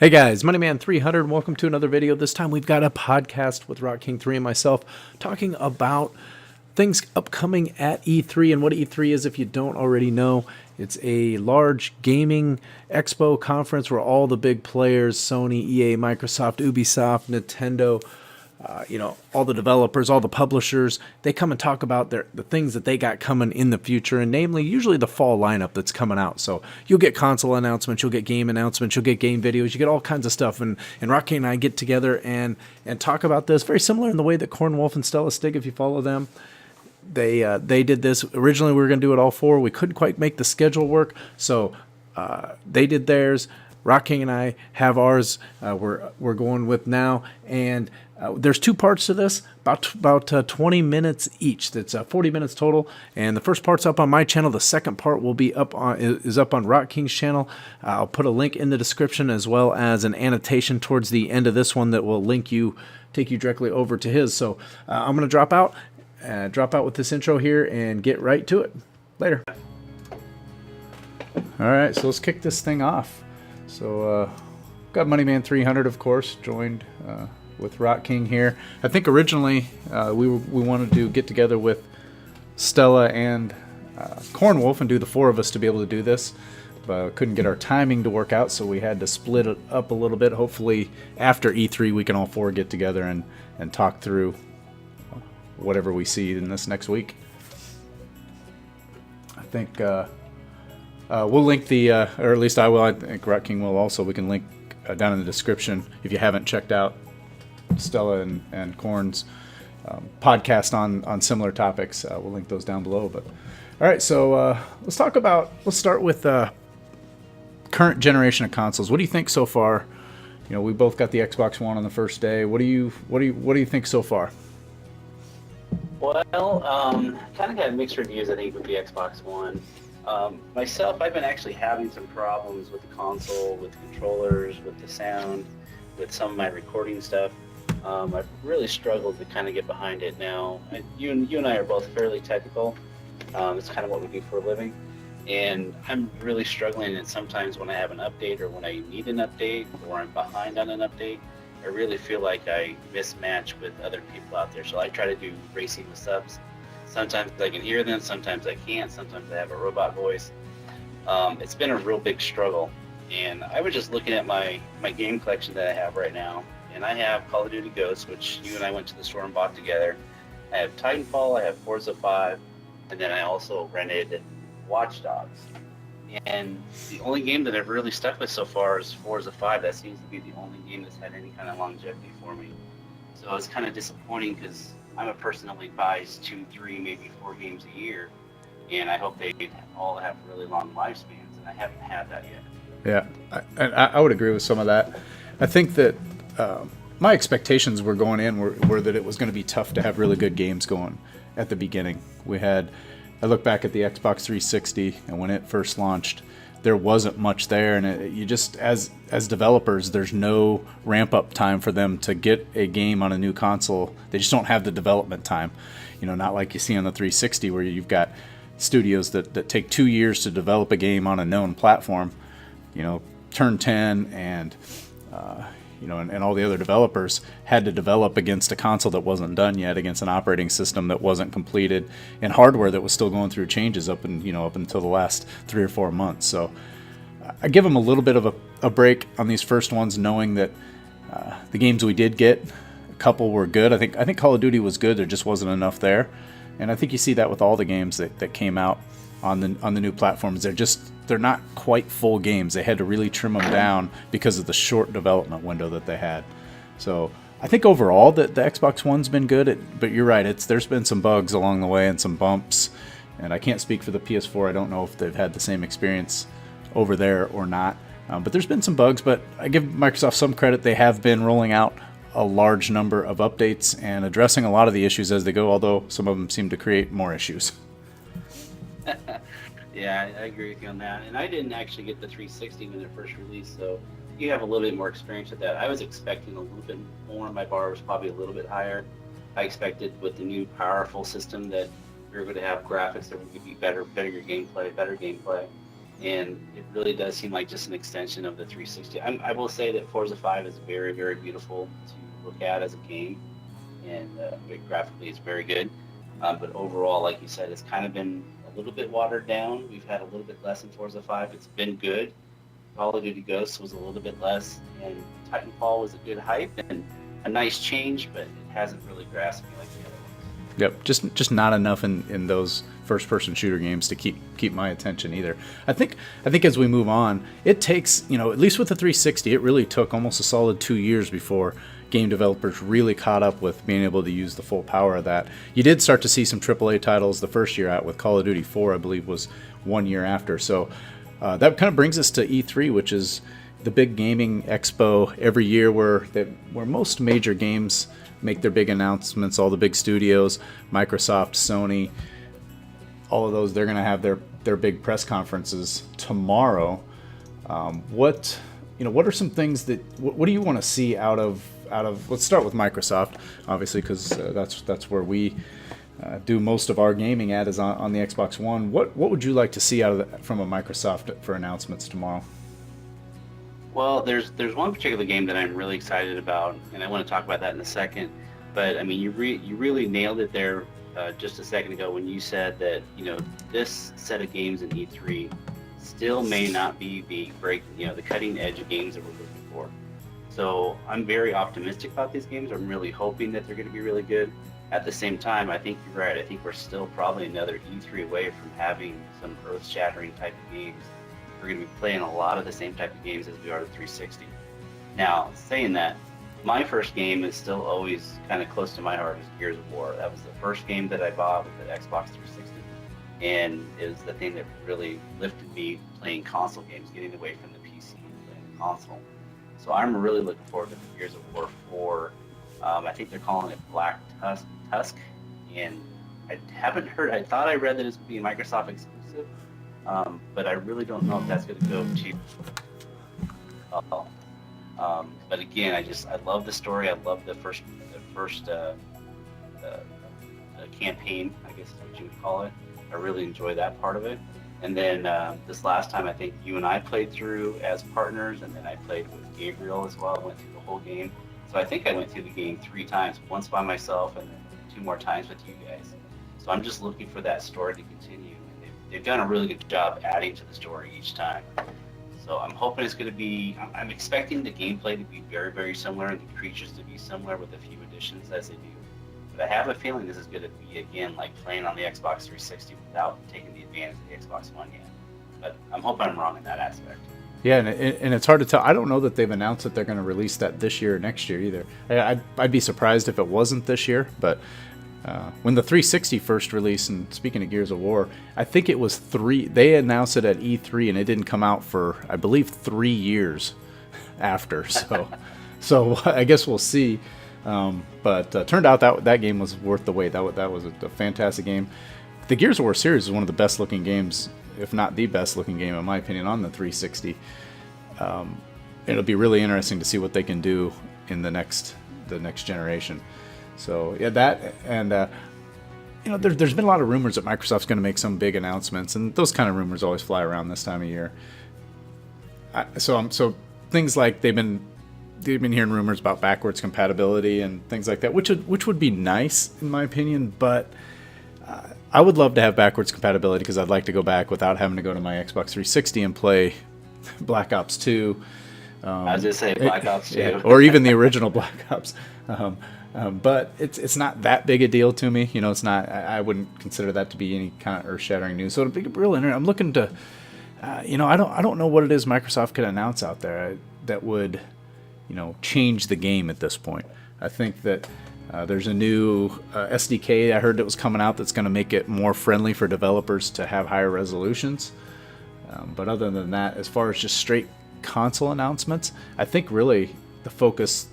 Hey guys, MoneyMan300, welcome to another video. This time we've got a podcast with Rock King 3 and myself talking about things upcoming at E3 and what E3 is if you don't already know. It's a large gaming expo conference where all the big players, Sony, EA, Microsoft, Ubisoft, Nintendo, all the developers, all the publishers, they come and talk about the things that they got coming in the future, and namely, usually the fall lineup that's coming out. So you'll get console announcements, you'll get game announcements, you'll get game videos, you get all kinds of stuff. And Rocky and I get together and talk about this, very similar in the way that Wolf and Stella, Stig, if you follow them, they did this. Originally, we were going to do it all four. We couldn't quite make the schedule work, so they did theirs. Rock King and I have ours. We're going with now, and there's two parts to this, about 20 minutes each. That's 40 minutes total, and the first part's up on my channel. The second part will be up on Rock King's channel. I'll put a link in the description as well as an annotation towards the end of this one that will take you directly over to his. So I'm going to drop out with this intro here and get right to it. Later. All right, so let's kick this thing off. So got MoneyMan300, of course, joined with Rock King here. I think originally we wanted to get together with Stella and Wolf and do the four of us to be able to do this, but couldn't get our timing to work out, so we had to split it up a little bit. Hopefully after E3 we can all four get together and talk through whatever we see in this next week. I think we'll link the, or at least I will. I think Rock King will also. We can link down in the description if you haven't checked out Stella and Korn's podcast on similar topics. We'll link those down below. But all right, so let's start with current generation of consoles. What do you think so far? You know, we both got the Xbox One on the first day. What do you think so far? Well, kind of got mixed reviews, I think, with the Xbox One. Myself, I've been actually having some problems with the console, with the controllers, with the sound, with some of my recording stuff. I've really struggled to kind of get behind it now. You and I are both fairly technical. It's kind of what we do for a living. And I'm really struggling, and sometimes when I have an update or when I need an update or I'm behind on an update, I really feel like I mismatch with other people out there. So I try to do racing with subs. Sometimes I can hear them, sometimes I can't, sometimes I have a robot voice. It's been a real big struggle. And I was just looking at my game collection that I have right now. And I have Call of Duty Ghosts, which you and I went to the store and bought together. I have Titanfall, I have Forza 5, and then I also rented Watch Dogs. And the only game that I've really stuck with so far is Forza 5. That seems to be the only game that's had any kind of longevity for me. So it's kind of disappointing because I'm a person that only buys 2, 3, maybe 4 games a year. And I hope they all have really long lifespans, and I haven't had that yet. Yeah, I would agree with some of that. I think that my expectations were going in were that it was going to be tough to have really good games going at the beginning. I look back at the Xbox 360, and when it first launched, there wasn't much there, and you just, as developers, there's no ramp-up time for them to get a game on a new console. They just don't have the development time. You know, not like you see on the 360 where you've got studios that take 2 years to develop a game on a known platform. You know, Turn 10 and and all the other developers had to develop against a console that wasn't done yet, against an operating system that wasn't completed, and hardware that was still going through changes up until the last 3 or 4 months. So I give them a little bit of a break on these first ones, knowing that the games we did get, a couple were good. I think Call of Duty was good. There just wasn't enough there, and I think you see that with all the games that came out on the new platforms. They're not quite full games. They had to really trim them down because of the short development window that they had. So I think overall that the Xbox One's been good, but you're right, there's been some bugs along the way and some bumps, and I can't speak for the PS4. I don't know if they've had the same experience over there or not, but there's been some bugs. But I give Microsoft some credit. They have been rolling out a large number of updates and addressing a lot of the issues as they go, although some of them seem to create more issues. Yeah, I agree with you on that. And I didn't actually get the 360 when it first released, so you have a little bit more experience with that. I was expecting a little bit more. My bar was probably a little bit higher. I expected with the new powerful system that we were going to have graphics that would be better gameplay. and it really does seem like just an extension of the 360. I will say that Forza 5 is very, very beautiful to look at as a game, and graphically it's very good. But overall, like you said, it's kind of been a little bit watered down. We've had a little bit less in Forza 5. It's been good. Call of Duty Ghosts was a little bit less, and Titanfall was a good hype and a nice change, but it hasn't really grasped me like the other ones. Yep, just not enough in those first-person shooter games to keep my attention either. I think as we move on, it takes, at least with the 360, it really took almost a solid 2 years before game developers really caught up with being able to use the full power of that. You did start to see some AAA titles the first year out with Call of Duty 4, I believe, was 1 year after. So that kind of brings us to E3, which is the big gaming expo every year where most major games make their big announcements. All the big studios, Microsoft, Sony, all of those, they're going to have their big press conferences tomorrow. What are some things what do you want to see out of let's start with Microsoft, obviously, because that's where we do most of our gaming at, is on the Xbox One. What would you like to see from a Microsoft for announcements tomorrow? Well, there's one particular game that I'm really excited about, and I want to talk about that in a second. But I mean, you really nailed it there just a second ago when you said that this set of games in E3 still may not be the cutting edge of games that we're looking for. So I'm very optimistic about these games. I'm really hoping that they're going to be really good. At the same time, I think you're right. I think we're still probably another E3 away from having some earth-shattering type of games. We're going to be playing a lot of the same type of games as we are the 360. Now, saying that, my first game is still always kind of close to my heart is Gears of War. That was the first game that I bought with the Xbox 360, and it was the thing that really lifted me playing console games, getting away from the PC and playing console. So I'm really looking forward to the Gears of War 4. I think they're calling it Black Tusk, and I haven't heard. I thought I read that it's going to be a Microsoft exclusive. But I really don't know if that's going to go cheap. But again, I love the story. I love the first campaign, I guess is what you would call it. I really enjoy that part of it. And then this last time, I think you and I played through as partners, and then I played with Gabriel as well. I went through the whole game. So I think I went through the game 3 times, once by myself and then 2 more times with you guys. So I'm just looking for that story to continue. They've done a really good job adding to the story each time. So I'm hoping it's going to be, I'm expecting the gameplay to be very, very similar and the creatures to be similar with a few additions as they do. But I have a feeling this is going to be, again, like playing on the Xbox 360 without taking the advantage of the Xbox One yet. But I'm hoping I'm wrong in that aspect. Yeah, and it's hard to tell. I don't know that they've announced that they're going to release that this year or next year either. I'd be surprised if it wasn't this year, but when the 360 first released, and speaking of Gears of War, I think it was they announced it at E3 and it didn't come out for, I believe, 3 years after. So I guess we'll see. But turned out that game was worth the wait. That was a fantastic game. The Gears of War series is one of the best looking games, if not the best looking game in my opinion, on the 360. It'll be really interesting to see what they can do in the next generation. So yeah, that, and there's been a lot of rumors that Microsoft's going to make some big announcements, and those kind of rumors always fly around this time of year. So things like they've been hearing rumors about backwards compatibility and things like that, which would be nice in my opinion, but I would love to have backwards compatibility because I'd like to go back without having to go to my Xbox 360 and play Black Ops 2. I was just saying Black Ops 2. Yeah, or even the original Black Ops. But it's not that big a deal to me. It's not. I wouldn't consider that to be any kind of earth-shattering news. So it'll be real interesting. I'm looking to, I don't know what it is Microsoft could announce out there that would, change the game at this point. I think that there's a new SDK I heard that was coming out that's going to make it more friendly for developers to have higher resolutions. But other than that, as far as just straight console announcements, I think really the focus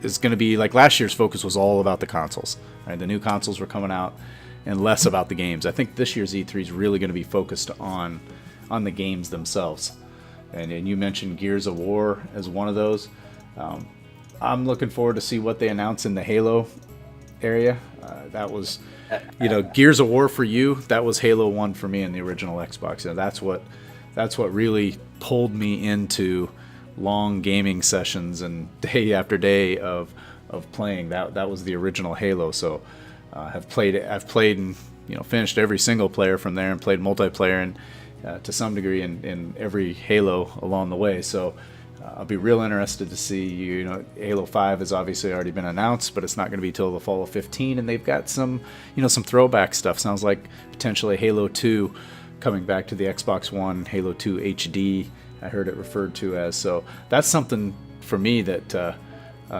is going to be like last year's focus was all about the consoles. Right? The new consoles were coming out and less about the games. I think this year's E3 is really going to be focused on the games themselves. And you mentioned Gears of War as one of those. I'm looking forward to see what they announce in the Halo area. That was, Gears of War for you. That was Halo 1 for me in the original Xbox. That's what that's what really pulled me into long gaming sessions and day after day of playing. That was the original Halo. So I've played and finished every single player from there, and played multiplayer and to some degree in every Halo along the way. So I'll be real interested to see. Halo 5 has obviously already been announced, but it's not going to be till the fall of 15, and they've got some some throwback stuff. Sounds like potentially Halo 2 coming back to the Xbox One, Halo 2 HD, I heard it referred to as. So that's something for me that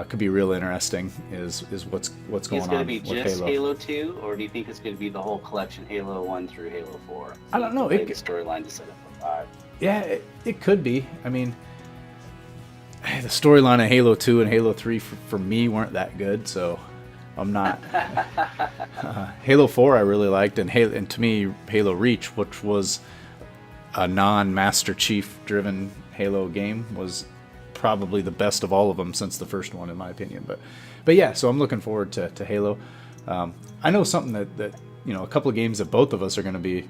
could be real interesting, is what's going on with Halo. Is it going to be just Halo 2, or do you think it's going to be the whole collection, Halo 1 through Halo 4? So I don't know. The storyline to set up for 5. Yeah, it could be. I mean, the storyline of Halo 2 and Halo 3 for me weren't that good, so I'm not. Halo 4 I really liked, and to me, Halo Reach, which was a non-Master Chief driven Halo game, was probably the best of all of them since the first one, in my opinion. But yeah, so I'm looking forward to Halo. I know something that a couple of games that both of us are going to be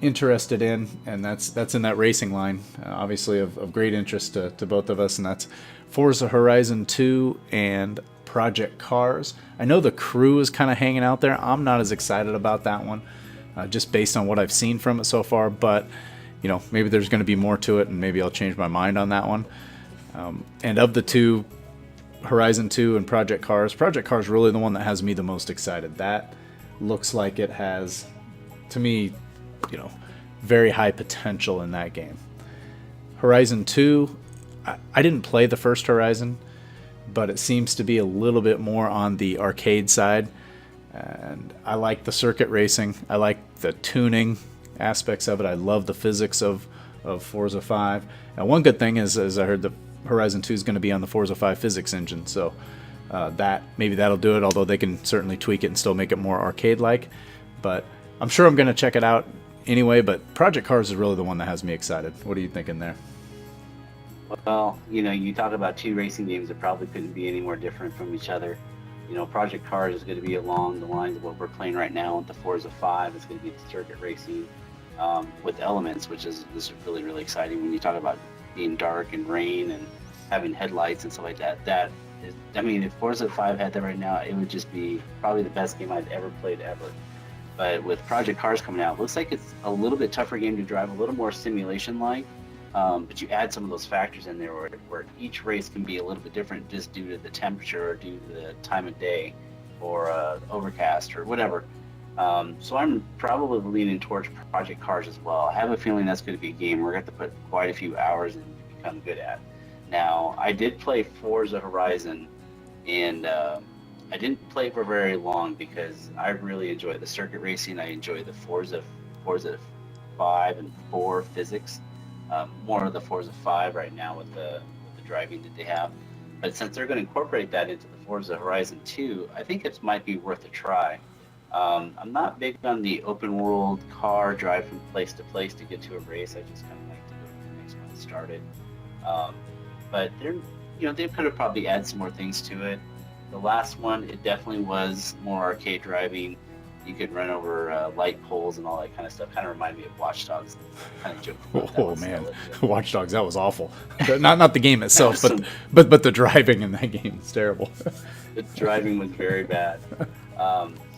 interested in, and that's in that racing line, obviously of great interest to both of us, and that's Forza Horizon 2 and Project Cars. I know the crew is kind of hanging out there. I'm not as excited about that one, just based on what I've seen from it so far, but maybe there's going to be more to it, and maybe I'll change my mind on that one. And of the two, Horizon 2 and Project Cars is really the one that has me the most excited. That looks like it has, to me, very high potential in that game. Horizon 2, I didn't play the first Horizon, but it seems to be a little bit more on the arcade side. And I like the circuit racing. I like the tuning aspects of it. I love the physics of Forza 5. And one good thing is I heard that Horizon 2 is going to be on the Forza 5 physics engine. So maybe that'll do it, although they can certainly tweak it and still make it more arcade-like. But I'm sure I'm going to check it out anyway, but Project Cars is really the one that has me excited. What are you thinking there? Well, you talk about two racing games that probably couldn't be any more different from each other. Project Cars is going to be along the lines of what we're playing right now with the Forza 5. It's going to be the circuit racing with elements, which is really, really exciting when you talk about being dark and rain and having headlights and stuff like that. That is, if Forza 5 had that right now, it would just be probably the best game I've ever played ever. But with Project Cars coming out, it looks like it's a little bit tougher game to drive, a little more simulation-like. But you add some of those factors in there where each race can be a little bit different just due to the temperature or due to the time of day or overcast or whatever. So I'm probably leaning towards Project Cars as well. I have a feeling that's going to be a game we're going to have to put quite a few hours in to become good at. Now, I did play Forza Horizon, and I didn't play for very long because I really enjoy the circuit racing. I enjoy the Forza 5 and 4 physics. More of the Forza 5 right now with the driving that they have. But since they're going to incorporate that into the Forza Horizon 2, I think it might be worth a try. I'm not big on the open world car drive from place to place to get to a race. I just kind of like to go to the next one started. But they could have probably added some more things to it. The last one, it definitely was more arcade driving. You could run over light poles and all that kind of stuff. Kind of reminded me of Watch Dogs. Kind of joked about that. Oh man, Watch Dogs, that was awful. not the game itself, but the driving in that game is terrible. The driving was very bad.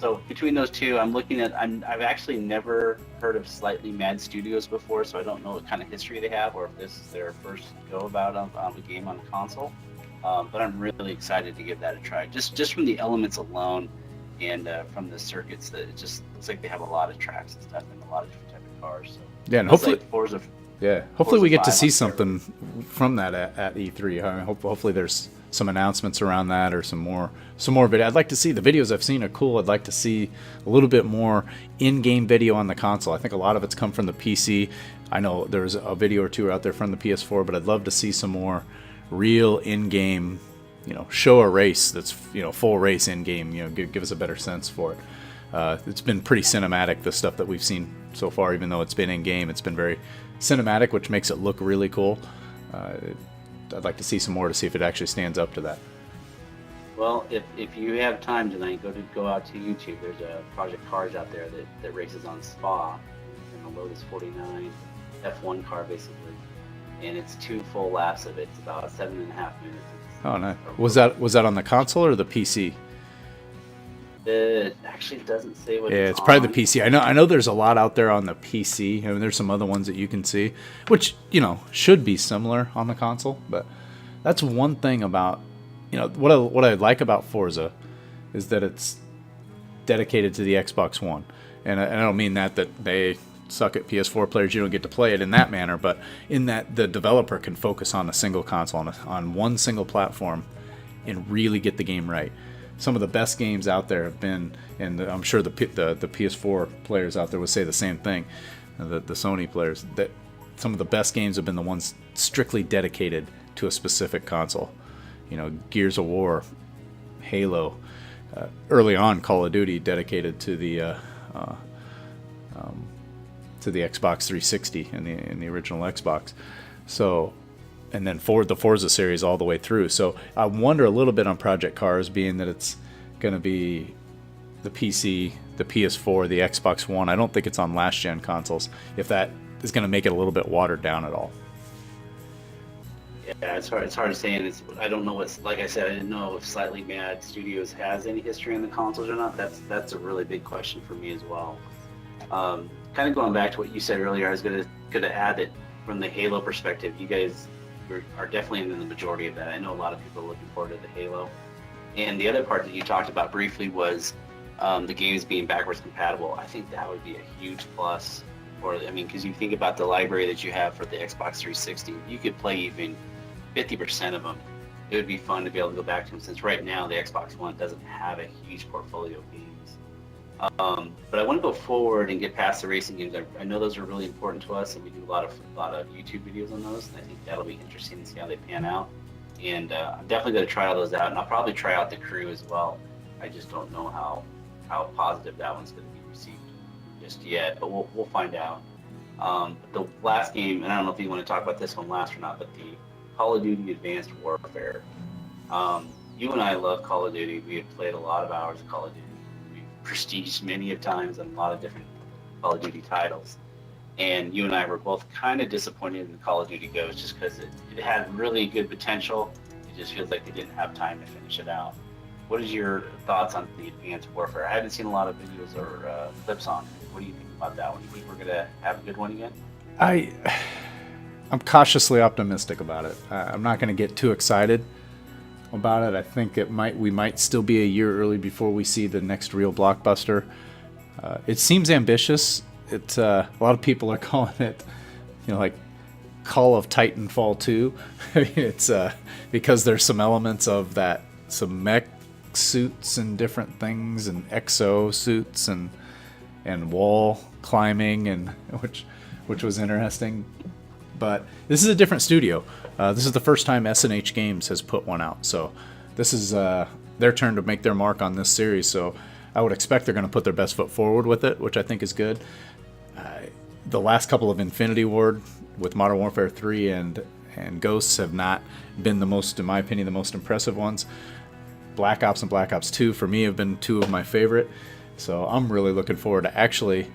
So between those two, I'm looking at. I've actually never heard of Slightly Mad Studios before, so I don't know what kind of history they have, or if this is their first go about on a game on a console. But I'm really excited to give that a try. Just from the elements alone. And from the circuits, that it just looks like they have a lot of tracks and stuff and a lot of different types of cars. So yeah, and hopefully, like hopefully we get to see something from that at E3. I mean, hopefully there's some announcements around that or some more video. I'd like to see the videos I've seen are cool. I'd like to see a little bit more in-game video on the console. I think a lot of it's come from the PC. I know there's a video or two out there from the PS4, but I'd love to see some more real in-game. Show a race that's full race in game. Give us a better sense for it. It's been pretty cinematic, the stuff that we've seen so far. Even though it's been in game, it's been very cinematic, which makes it look really cool. I'd like to see some more to see if it actually stands up to that. Well, if you have time tonight, go out to YouTube. There's a Project Cars out there that races on Spa in the Lotus 49. F1 car basically, and it's 2 full laps of it. It's about 7.5 minutes. Oh, nice. Was that on the console or the PC? It actually doesn't say what. Yeah, it's probably the PC. I know there's a lot out there on the PC. I mean, there's some other ones that you can see, which should be similar on the console. But that's one thing about what I like about Forza is that it's dedicated to the Xbox One, and I don't mean that they suck at PS4 players. You don't get to play it in that manner, but in that the developer can focus on a single console, on one single platform, and really get the game right. Some of the best games out there have been, and I'm sure the PS4 players out there would say the same thing, the Sony players, that some of the best games have been the ones strictly dedicated to a specific console. Gears of War, Halo, early on Call of Duty dedicated to the Xbox 360 and the original Xbox. So, and then for the Forza series all the way through. So I wonder a little bit on Project Cars, being that it's going to be the PC, the PS4, the Xbox One. I don't think it's on last gen consoles, if that is going to make it a little bit watered down at all. Yeah, it's hard to say, and I don't know like I said, I didn't know if Slightly Mad Studios has any history on the consoles or not. That's a really big question for me as well. Kind of going back to what you said earlier, I was gonna add that from the Halo perspective, you guys are definitely in the majority of that. I know a lot of people are looking forward to the Halo. And the other part that you talked about briefly was the games being backwards compatible. I think that would be a huge plus. Because you think about the library that you have for the Xbox 360, you could play even 50% of them. It would be fun to be able to go back to them, since right now the Xbox One doesn't have a huge portfolio of games. But I want to go forward and get past the racing games. I know those are really important to us, and we do a lot of YouTube videos on those, and I think that'll be interesting to see how they pan out. And I'm definitely going to try all those out, and I'll probably try out the Crew as well. I just don't know how positive that one's going to be received just yet, but we'll find out. The last game, and I don't know if you want to talk about this one last or not, but the Call of Duty Advanced Warfare. You and I love Call of Duty. We have played a lot of hours of Call of Duty. We've prestiged many of times on a lot of different Call of Duty titles. And you and I were both kind of disappointed in Call of Duty Ghosts, just because it had really good potential. It just feels like they didn't have time to finish it out. What is your thoughts on the Advanced Warfare? I haven't seen a lot of videos or clips on it. What do you think about that one? Do you think we're going to have a good one again? I'm cautiously optimistic about it. I'm not going to get too excited about it. I think we might still be a year early before we see the next real blockbuster. It seems ambitious. A lot of people are calling it, like Call of Titanfall 2. It's because there's some elements of that, some mech suits and different things, and exo suits and wall climbing, and which was interesting. But this is a different studio. This is the first time S&H Games has put one out, so this is their turn to make their mark on this series. So I would expect they're going to put their best foot forward with it, which I think is good. The last couple of Infinity Ward with Modern Warfare 3 and Ghosts have not been the most, in my opinion, the most impressive ones. Black Ops and Black Ops 2 for me have been two of my favorite. So I'm really looking forward to actually,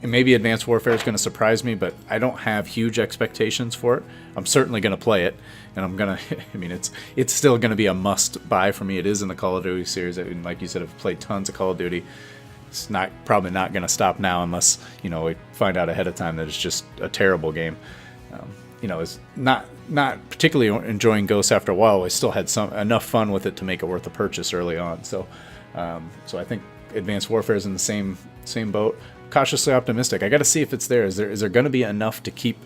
and maybe Advanced Warfare is going to surprise me, but I don't have huge expectations for it. I'm certainly going to play it, and I'm going to, it's still going to be a must buy for me. It is in the Call of Duty series. And like you said, I've played tons of Call of Duty. It's probably not going to stop now unless, we find out ahead of time that it's just a terrible game. It's not particularly enjoying Ghosts after a while. I still had enough fun with it to make it worth a purchase early on. So I think Advanced Warfare is in the same boat. Cautiously optimistic. I got to see if it's there. Is there going to be enough to keep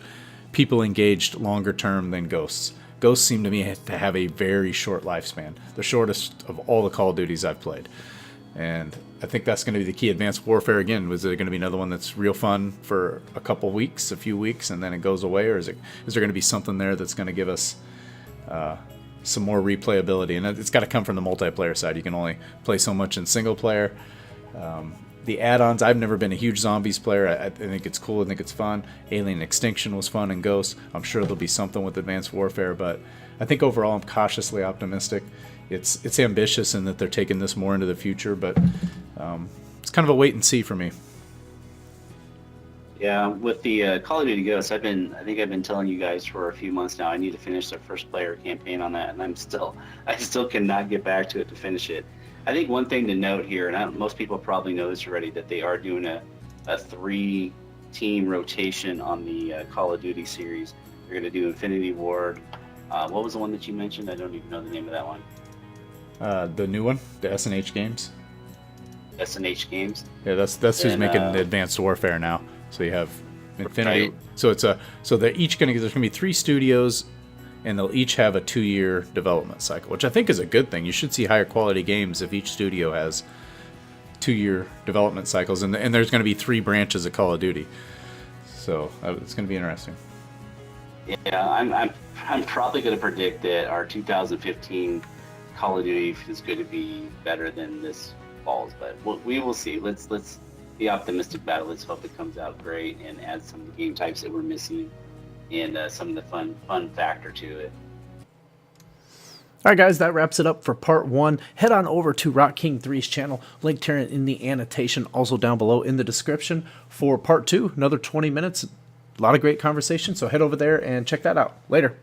people engaged longer term than Ghosts? Ghosts seem to me to have a very short lifespan, the shortest of all the Call of Duties I've played. And I think that's going to be the key. Advanced Warfare, again, was there going to be another one that's real fun for a few weeks, and then it goes away? Or is there going to be something there that's going to give us some more replayability? And it's got to come from the multiplayer side. You can only play so much in single player. The add-ons, I've never been a huge zombies player. I think it's cool. I think it's fun. Alien Extinction was fun, and Ghosts. I'm sure there'll be something with Advanced Warfare, but I think overall I'm cautiously optimistic. It's ambitious in that they're taking this more into the future, but it's kind of a wait and see for me. Yeah, with the Call of Duty Ghosts, I think I've been telling you guys for a few months now. I need to finish the first player campaign on that, and I still cannot get back to it to finish it. I think one thing to note here, and most people probably know this already, that they are doing a 3-team rotation on the Call of Duty series. They're going to do Infinity Ward. What was the one that you mentioned? I don't even know the name of that one. The new one, the S&H games. S&H Games. Yeah, that's who's making Advanced Warfare now. So you have Infinity. Right. So they're each there's gonna be 3 studios, and they'll each have a 2-year development cycle, which I think is a good thing. You should see higher quality games if each studio has 2-year development cycles, and there's gonna be 3 branches of Call of Duty. So it's gonna be interesting. Yeah, I'm probably going to predict that our 2015 Call of Duty is going to be better than this fall's, but we will see. Let's be optimistic about it. Let's hope it comes out great and adds some of the game types that we're missing and some of the fun factor to it. All right, guys, that wraps it up for part 1. Head on over to Rock King 3's channel, linked here in the annotation, also down below in the description for part 2. Another 20 minutes, a lot of great conversation, so head over there and check that out. Later.